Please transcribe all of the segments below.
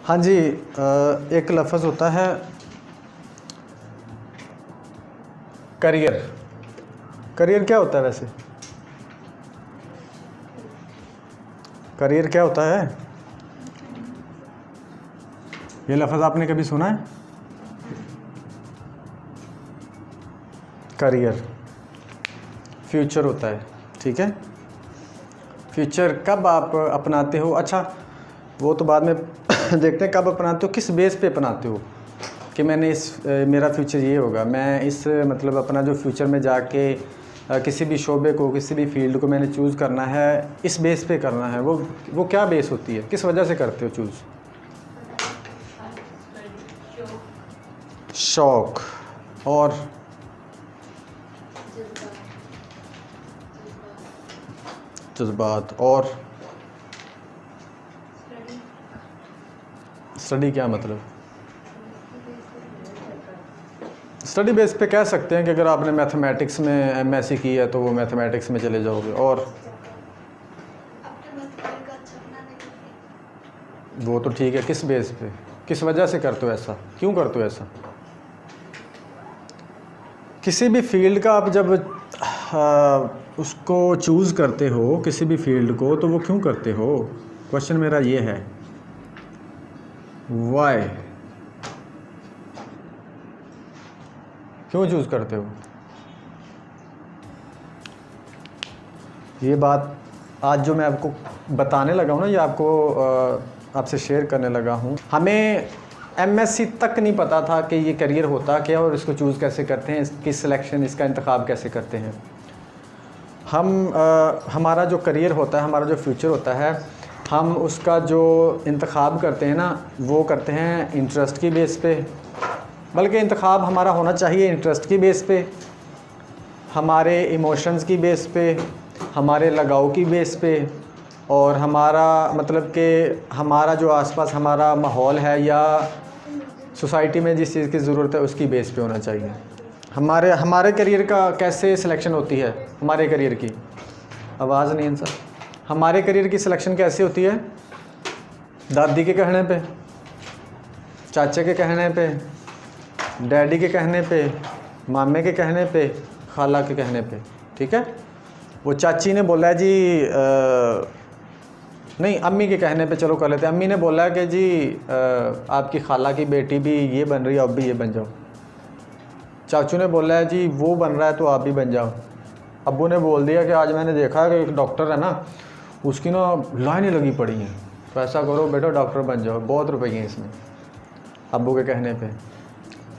हाँ जी, एक लफ्ज़ होता है करियर। करियर क्या होता है वैसे? करियर क्या होता है? ये लफ्ज़ आपने कभी सुना है? करियर फ्यूचर होता है, ठीक है। फ्यूचर कब आप अपनाते हो? अच्छा, वो तो बाद में देखते हैं कब अपनाते हो, किस बेस पे अपनाते हो कि मैंने मेरा फ्यूचर ये होगा, मैं इस मतलब अपना जो फ्यूचर में जाके किसी भी शोबे को, किसी भी फील्ड को मैंने चूज़ करना है, इस बेस पे करना है। वो क्या बेस होती है, किस वजह से करते हो चूज़? शौक और जज्बात और स्टडी। क्या मतलब? स्टडी बेस पे कह सकते हैं कि अगर आपने मैथमेटिक्स में एमएससी की है तो वो मैथमेटिक्स में चले जाओगे। और वो तो ठीक है, किस बेस पे, किस वजह से करते हो ऐसा, क्यों करते हो ऐसा? किसी भी फील्ड का आप जब उसको चूज़ करते हो, किसी भी फील्ड को, तो वो क्यों करते हो? क्वेश्चन मेरा ये है, वाई, क्यों चूज़ करते हो? ये बात आज जो मैं आपको बताने लगा हूँ ना, ये आपको आपसे शेयर करने लगा हूँ। हमें एमएससी तक नहीं पता था कि ये करियर होता क्या और इसको चूज़ कैसे करते हैं, इसकी सिलेक्शन, इसका इंतखाब कैसे करते हैं। हमारा जो करियर होता है, हमारा जो फ्यूचर होता है, हम उसका जो इंतखाब करते हैं ना, वो करते हैं इंटरेस्ट की बेस पे। बल्कि इंतखाब हमारा होना चाहिए इंटरेस्ट की बेस पे, हमारे इमोशंस की बेस पे, हमारे लगाव की बेस पे, और हमारा मतलब कि हमारा जो आसपास हमारा माहौल है या सोसाइटी में जिस चीज़ की ज़रूरत है उसकी बेस पे होना चाहिए। हमारे करियर का कैसे सिलेक्शन होती है? हमारे करियर की आवाज़ नहीं है सर। हमारे करियर की सिलेक्शन कैसे होती है? दादी के कहने पे, चाचे के कहने पे, डैडी के कहने पे, मामे के कहने पे, खाला के कहने पे, ठीक है। वो चाची ने बोला है जी नहीं, अम्मी के कहने पे चलो कर लेते हैं। अम्मी ने बोला है कि जी आपकी खाला की बेटी भी ये बन रही है, अब भी ये बन जाओ। चाचू ने बोला है जी वो बन रहा है तो आप भी बन जाओ। अब्बू ने बोल दिया कि आज मैंने देखा कि एक डॉक्टर है ना, उसकी ना लाइनें लगी पड़ी हैं, तो ऐसा करो बेटा डॉक्टर बन जाओ, बहुत रुपये हैं इसमें, अब्बू के कहने पे,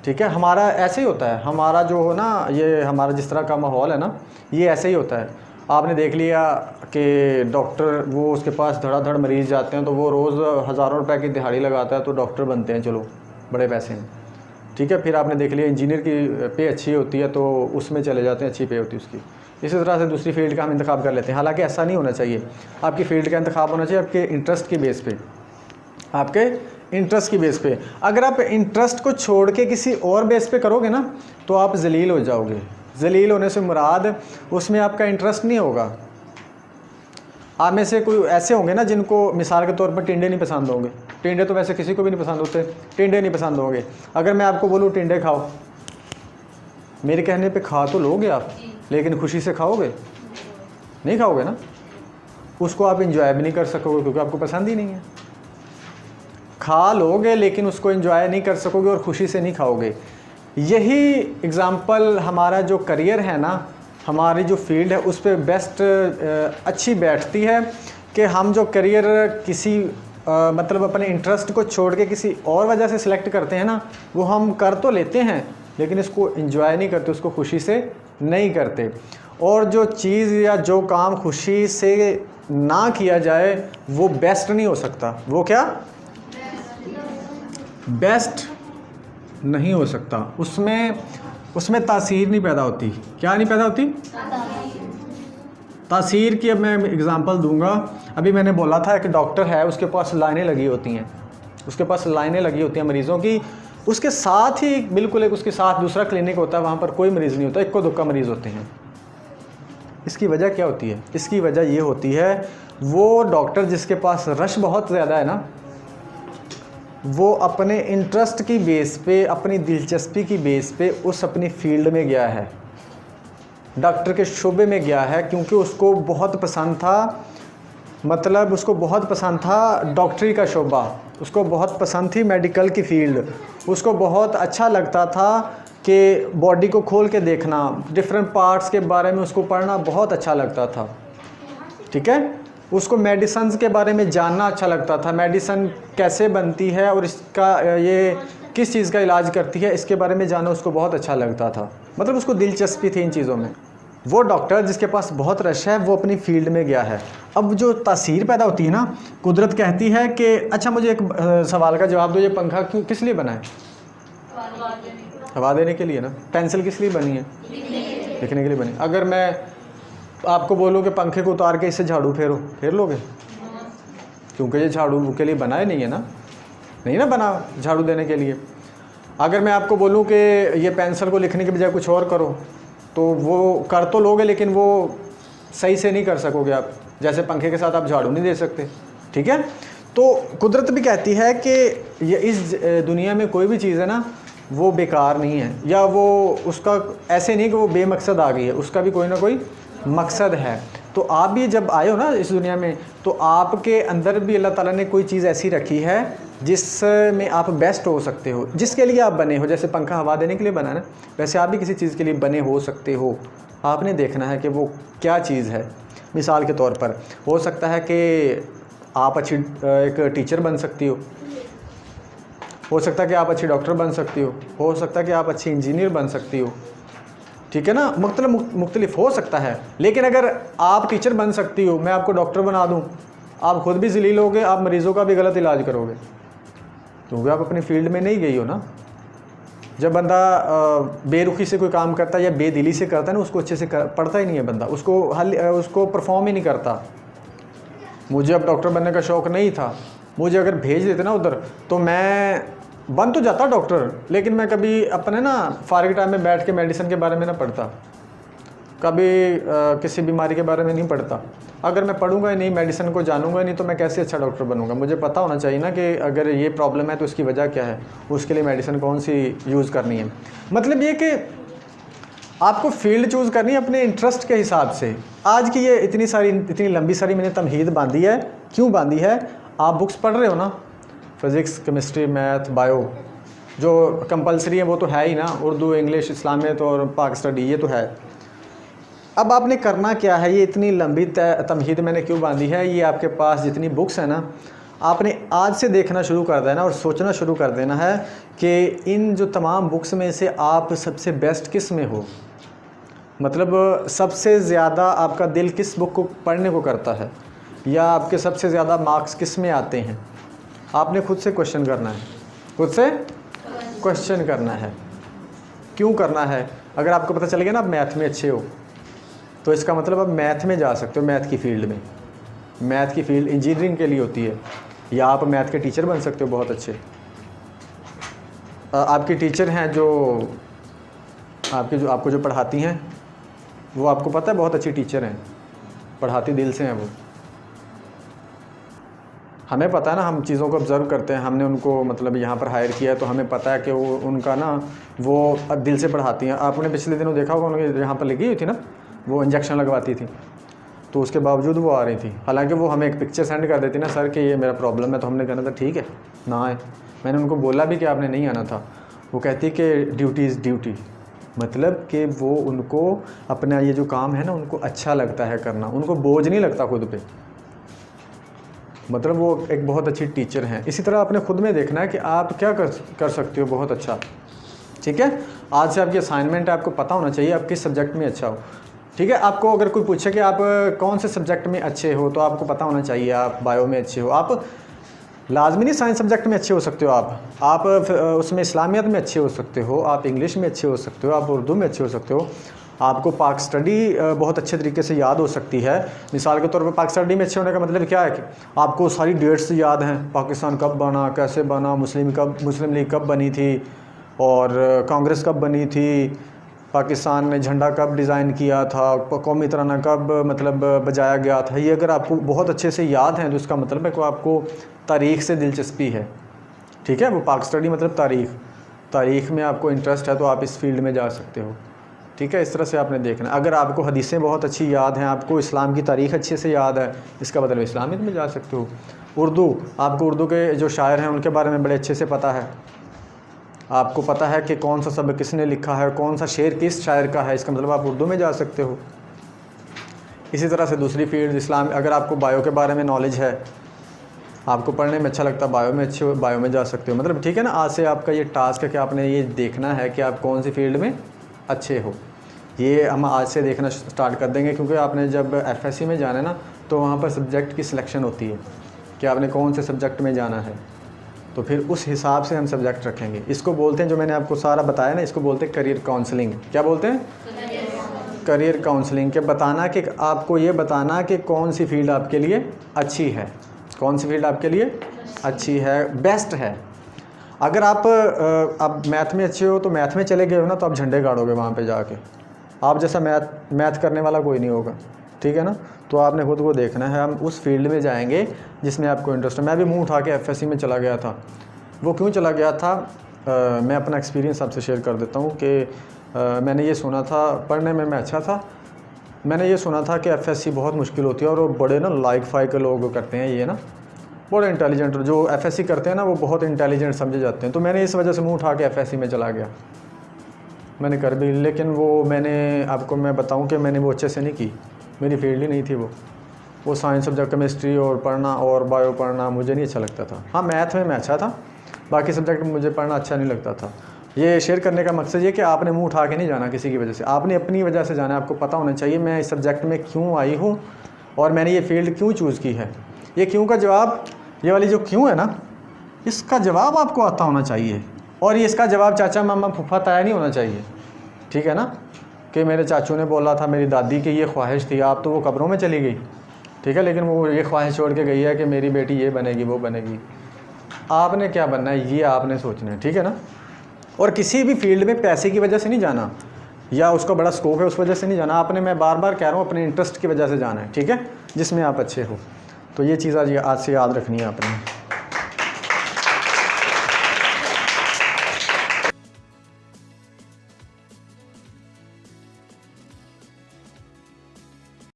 ठीक है। हमारा ऐसे ही होता है, हमारा जो हो ना, ये हमारा जिस तरह का माहौल है ना, ये ऐसे ही होता है। आपने देख लिया कि डॉक्टर, वो उसके पास धड़ाधड़ मरीज़ जाते हैं तो वो रोज़ हज़ारों रुपए की दिहाड़ी लगाता है तो डॉक्टर बनते हैं, चलो बड़े पैसे हैं, ठीक है। फिर आपने देख लिया इंजीनियर की पे अच्छी होती है तो उसमें चले जाते हैं, अच्छी पे होती है उसकी। इसी तरह से दूसरी फील्ड का हम इंतखाब कर लेते हैं। हालांकि ऐसा नहीं होना चाहिए। आपकी फ़ील्ड का इंतखाब होना चाहिए आपके इंटरेस्ट की बेस पे, आपके इंटरेस्ट की बेस पे। अगर आप इंटरेस्ट को छोड़ के किसी और बेस पे करोगे ना तो आप जलील हो जाओगे। जलील होने से मुराद उसमें आपका इंटरेस्ट नहीं होगा। आप में से कोई ऐसे होंगे ना जिनको मिसाल के तौर पर टिंडे नहीं पसंद होंगे। टिंडे तो वैसे किसी को भी नहीं पसंद होते, टिंडे नहीं पसंद होंगे। अगर मैं आपको बोलूँ टिंडे खाओ, मेरे कहने पे खा तो लोगे आप, लेकिन खुशी से खाओगे? नहीं खाओगे ना। उसको आप इंजॉय भी नहीं कर सकोगे क्योंकि आपको पसंद ही नहीं है। खा लोगे लेकिन उसको एंजॉय नहीं कर सकोगे और ख़ुशी से नहीं खाओगे। यही एग्ज़ाम्पल हमारा जो करियर है ना, हमारी जो फील्ड है उस पर बेस्ट अच्छी बैठती है कि हम जो करियर किसी मतलब अपने इंटरेस्ट को छोड़ के किसी और वजह से सिलेक्ट करते हैं ना, वो हम कर तो लेते हैं लेकिन इसको एंजॉय नहीं करते, उसको खुशी से नहीं करते। और जो चीज़ या जो काम खुशी से ना किया जाए वो बेस्ट नहीं हो सकता। वो क्या बेस्ट नहीं हो सकता, उसमें तासीर नहीं पैदा होती। क्या नहीं पैदा होती? तासीर की। अब मैं एग्ज़ाम्पल दूंगा। अभी मैंने बोला था कि डॉक्टर है, उसके पास लाइनें लगी होती हैं, उसके पास लाइनें लगी होती हैं मरीज़ों की। उसके साथ ही बिल्कुल एक उसके साथ दूसरा क्लिनिक होता है, वहाँ पर कोई मरीज़ नहीं होता, इक्को दुक्का मरीज़ होते हैं। इसकी वजह क्या होती है? इसकी वजह ये होती है वो डॉक्टर जिसके पास रश बहुत ज़्यादा है ना, वो अपने इंटरेस्ट की बेस पे, अपनी दिलचस्पी की बेस पे उस अपनी फील्ड में गया है, डॉक्टर के शोबे में गया है, क्योंकि उसको बहुत पसंद था, मतलब उसको बहुत पसंद था डॉक्टरी का शोबा, उसको बहुत पसंद थी मेडिकल की फील्ड, उसको बहुत अच्छा लगता था कि बॉडी को खोल के देखना, डिफरेंट पार्ट्स के बारे में उसको पढ़ना बहुत अच्छा लगता था। ठीक है, उसको मेडिसिन के बारे में जानना अच्छा लगता था, मेडिसिन कैसे बनती है और इसका ये किस चीज़ का इलाज करती है, इसके बारे में जानना उसको बहुत अच्छा लगता था, मतलब उसको दिलचस्पी थी इन चीज़ों में। वो डॉक्टर जिसके पास बहुत रश है वो अपनी फील्ड में गया है। अब जो तासीर पैदा होती है ना, कुदरत कहती है कि अच्छा मुझे एक सवाल का जवाब दो, ये पंखा क्यों किस लिए बना है? हवा देने के लिए ना। पेंसिल किस लिए बनी है? लिखने के लिए बनी। अगर मैं आपको बोलूँ कि पंखे को उतार के इससे झाड़ू फेरो, फेर लोगे? क्योंकि ये झाड़ू के लिए बना ही नहीं है ना, नहीं ना बना झाड़ू देने के लिए। अगर मैं आपको बोलूँ कि ये पेंसिल को लिखने के बजाय कुछ और करो, तो वो कर तो लोगे लेकिन वो सही से नहीं कर सकोगे आप, जैसे पंखे के साथ आप झाड़ू नहीं दे सकते। ठीक है, तो कुदरत भी कहती है कि ये इस दुनिया में कोई भी चीज़ है ना वो बेकार नहीं है, या वो उसका ऐसे नहीं कि वो बेमकसद आ गई है, उसका भी कोई ना कोई मकसद है। तो आप भी जब आए हो ना इस दुनिया में, तो आपके अंदर भी अल्लाह ताला ने कोई चीज़ ऐसी रखी है जिसमें आप बेस्ट हो सकते हो, जिसके लिए आप बने हो। जैसे पंखा हवा देने के लिए बना है ना, वैसे आप भी किसी चीज़ के लिए बने हो सकते हो। आपने देखना है कि वो क्या चीज़ है। मिसाल के तौर पर हो सकता है कि आप अच्छी एक टीचर बन सकती हो सकता है कि आप अच्छी डॉक्टर बन सकती हो सकता है कि आप अच्छी इंजीनियर बन सकती हो। ठीक है ना, मुख्तलिफ हो सकता है। लेकिन अगर आप टीचर बन सकती हो, मैं आपको डॉक्टर बना दूं, आप खुद भी जलील होगे, आप मरीज़ों का भी गलत इलाज करोगे, क्योंकि आप अपनी फील्ड में नहीं गई हो ना। जब बंदा बेरुखी से कोई काम करता है या बेदिली से करता है ना, उसको अच्छे से पढ़ता ही नहीं है बंदा, उसको परफॉर्म ही नहीं करता। मुझे अब डॉक्टर बनने का शौक़ नहीं था, मुझे अगर भेज देते ना उधर तो मैं बन तो जाता डॉक्टर, लेकिन मैं कभी अपने ना फारिग टाइम में बैठ के मेडिसिन के बारे में ना पढ़ता, कभी किसी बीमारी के बारे में नहीं पढ़ता। अगर मैं पढ़ूंगा ही नहीं, मेडिसिन को जानूंगा ही नहीं, तो मैं कैसे अच्छा डॉक्टर बनूंगा? मुझे पता होना चाहिए ना कि अगर ये प्रॉब्लम है तो इसकी वजह क्या है, उसके लिए मेडिसिन कौन सी यूज़ करनी है। मतलब ये कि आपको फील्ड चूज़ करनी है अपने इंटरेस्ट के हिसाब से। आज की ये इतनी लंबी सारी मैंने तमहीद बांधी है, क्यों बांधी है? आप बुक्स पढ़ रहे हो ना, फिज़िक्स, केमिस्ट्री, मैथ, बायो, जो कंपलसरी है वो तो है ही ना, उर्दू, इंग्लिश, इस्लामियत और पाक स्टडी, ये तो है। अब आपने करना क्या है? ये इतनी लंबी तमहीद मैंने क्यों बांधी है? ये आपके पास जितनी बुक्स हैं ना, आपने आज से देखना शुरू कर देना और सोचना शुरू कर देना है कि इन जो तमाम बुक्स में से आप सबसे बेस्ट किस में हो, मतलब सबसे ज़्यादा आपका दिल किस बुक को पढ़ने को करता है, या आपके सबसे ज़्यादा मार्क्स किस में आते हैं। आपने खुद से क्वेश्चन करना है, खुद से क्वेश्चन करना है। क्यों करना है? अगर आपको पता चल गया ना आप मैथ में अच्छे हो, तो इसका मतलब आप मैथ में जा सकते हो, मैथ की फील्ड में। मैथ की फील्ड इंजीनियरिंग के लिए होती है, या आप मैथ के टीचर बन सकते हो बहुत अच्छे। आपकी टीचर हैं जो आपको जो पढ़ाती हैं, वो आपको पता है बहुत अच्छी टीचर हैं, पढ़ाती दिल से हैं वो। हमें पता है ना, हम चीज़ों को ऑब्ज़र्व करते हैं, हमने उनको मतलब यहाँ पर हायर किया है, तो हमें पता है कि वो उनका ना वो दिल से पढ़ाती हैं। आपने पिछले दिनों देखा होगा उनके यहाँ पर लगी हुई थी ना, वो इंजेक्शन लगवाती थी, तो उसके बावजूद वो आ रही थी। हालांकि वो हमें एक पिक्चर सेंड कर देती ना, सर कि ये मेरा प्रॉब्लम है, तो हमने कहना था ठीक है ना आए। मैंने उनको बोला भी कि आपने नहीं आना था। वो कहती कि ड्यूटी इज़ ड्यूटी, मतलब कि वो उनको अपना ये जो काम है ना उनको अच्छा लगता है करना, उनको बोझ नहीं लगता खुद पे। मतलब वो एक बहुत अच्छी टीचर हैं। इसी तरह आपने खुद में देखना है कि आप क्या कर सकते हो बहुत अच्छा। ठीक है, आज से आपकी असाइनमेंट है, आपको पता होना चाहिए आप किस सब्जेक्ट में अच्छा हो। ठीक है, आपको अगर कोई पूछे कि आप कौन से सब्जेक्ट में अच्छे हो, तो आपको पता होना चाहिए आप बायो में अच्छे हो। आप लाजमी नहीं साइंस सब्जेक्ट में अच्छे हो सकते हो, आप उसमें इस्लामियत में अच्छे हो सकते हो, आप इंग्लिश में अच्छे हो सकते हो, आप उर्दू में अच्छे हो सकते हो, आपको पाक स्टडी बहुत अच्छे तरीके से याद हो सकती है। मिसाल के तौर पर पाक स्टडी में अच्छे होने का मतलब क्या है कि आपको सारी डेट्स याद हैं, पाकिस्तान कब बना, कैसे बना, मुस्लिम लीग कब बनी थी, और कांग्रेस कब बनी थी, पाकिस्तान ने झंडा कब डिज़ाइन किया था, कौमी तराना कब मतलब बजाया गया था। ये अगर आपको बहुत अच्छे से याद है तो इसका मतलब है कि आपको तारीख़ से दिलचस्पी है। ठीक है। वो पाक स्टडी मतलब तारीख़ में आपको इंटरेस्ट है तो आप इस फील्ड में जा सकते हो, ठीक है। इस तरह से आपने देखना। अगर आपको हदीसें बहुत अच्छी याद हैं, आपको इस्लाम की तारीख़ अच्छे से याद है, इसका मतलब इस्लामिक में जा सकते हो। उर्दू, आपको उर्दू के जो शायर हैं उनके बारे में बड़े अच्छे से पता है, आपको पता है कि कौन सा सबक किसने लिखा है, कौन सा शेर किस शायर का है, इसका मतलब आप उर्दू में जा सकते हो। इसी तरह से दूसरी फील्ड इस्लाम, अगर आपको बायो के बारे में नॉलेज है, आपको पढ़ने में अच्छा लगता है, बायो में जा सकते हो। मतलब ठीक है ना। आज से आपका ये टास्क है कि आपने ये देखना है कि आप कौन सी फील्ड में अच्छे हो। ये हम आज से देखना स्टार्ट कर देंगे, क्योंकि आपने जब एफएससी में जाना है ना तो वहाँ पर सब्जेक्ट की सिलेक्शन होती है कि आपने कौन से सब्जेक्ट में जाना है, तो फिर उस हिसाब से हम सब्जेक्ट रखेंगे। इसको बोलते हैं, जो मैंने आपको सारा बताया ना, इसको बोलते हैं करियर काउंसलिंग। क्या बोलते हैं? Career counselling. के बताना कि आपको ये बताना कि कौन सी फील्ड आपके लिए अच्छी है, कौन सी फील्ड आपके लिए अच्छी है, बेस्ट है। अगर आप अब मैथ में अच्छे हो तो मैथ में चले गए हो ना तो आप झंडे गाड़ोगे वहाँ पे जाके, आप जैसा मैथ करने वाला कोई नहीं होगा, ठीक है ना। तो आपने खुद को देखना है, हम उस फील्ड में जाएंगे जिसमें आपको इंटरेस्ट है। मैं भी मुंह उठा के एफएससी में चला गया था। वो क्यों चला गया था, मैं अपना एक्सपीरियंस आपसे शेयर कर देता हूँ कि मैंने ये सुना था, पढ़ने में मैं अच्छा था, मैंने ये सुना था कि एफएससी बहुत मुश्किल होती है और वो बड़े ना लाइक फाइक के लोग करते हैं, ये ना बड़े इंटेलिजेंट जो एफएससी करते हैं ना वो बहुत इंटेलिजेंट समझे जाते हैं। तो मैंने इस वजह से मुंह उठा के एफएससी में चला गया, मैंने कर भी, लेकिन वो मैंने आपको मैं बताऊं कि मैंने वो अच्छे से नहीं की, मेरी फील्ड ही नहीं थी वो साइंस सब्जेक्ट, केमिस्ट्री और पढ़ना और बायो पढ़ना मुझे नहीं अच्छा लगता था। हाँ मैथ में मैं अच्छा था, बाकी सब्जेक्ट मुझे पढ़ना अच्छा नहीं लगता था। ये शेयर करने का मकसद ये कि आपने मुंह उठा के नहीं जाना किसी की वजह से, आपने अपनी वजह से जाना है। आपको पता होना चाहिए मैं इस सब्जेक्ट में क्यों आई हूँ और मैंने ये फील्ड क्यों चूज़ की है। ये क्यों का जवाब, ये वाली जो क्यों है ना, इसका जवाब आपको आता होना चाहिए, और ये इसका जवाब चाचा मामा फूफा ताया नहीं होना चाहिए, ठीक है ना। कि मेरे चाचू ने बोला था, मेरी दादी की ये ख्वाहिश थी, आप तो वो कब्रों में चली गई, ठीक है, लेकिन वो ये ख्वाहिश छोड़ के गई है कि मेरी बेटी ये बनेगी वो बनेगी। आपने क्या बनना है ये आपने सोचना है, ठीक है ना। और किसी भी फील्ड में पैसे की वजह से नहीं जाना या उसका बड़ा स्कोप है उस वजह से नहीं जाना आपने, मैं बार बार कह रहा हूँ अपने इंटरेस्ट की वजह से जाना है, ठीक है, जिसमें आप अच्छे हो। तो ये चीज़ आज से याद रखनी है आपने।